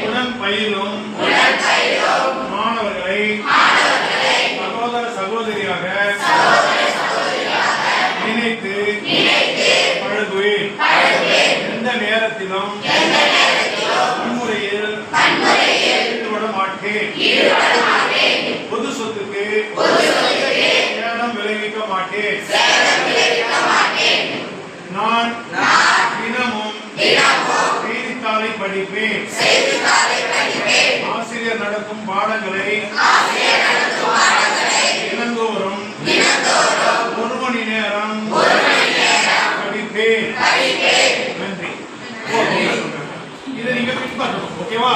உடன் பயிலும் மாணவர்களை சகோதர சகோதரியாக நினைத்து பழகுவேன். எந்த நேரத்திலும் வன்முறையில் ஈடுபட மாட்டேன். பொது சொத்துக்கு சேதம் விளைவிக்க மாட்டேன். நான் தினமும் செய்தித்தாளை படிப்பேன். ஆசிரியர் நடத்தும் பாடங்களை தினந்தோறும் 1 மணி நேரம் படிப்பேன். நன்றி. இதை நீங்க பின்பற்றணும். ஓகேவா?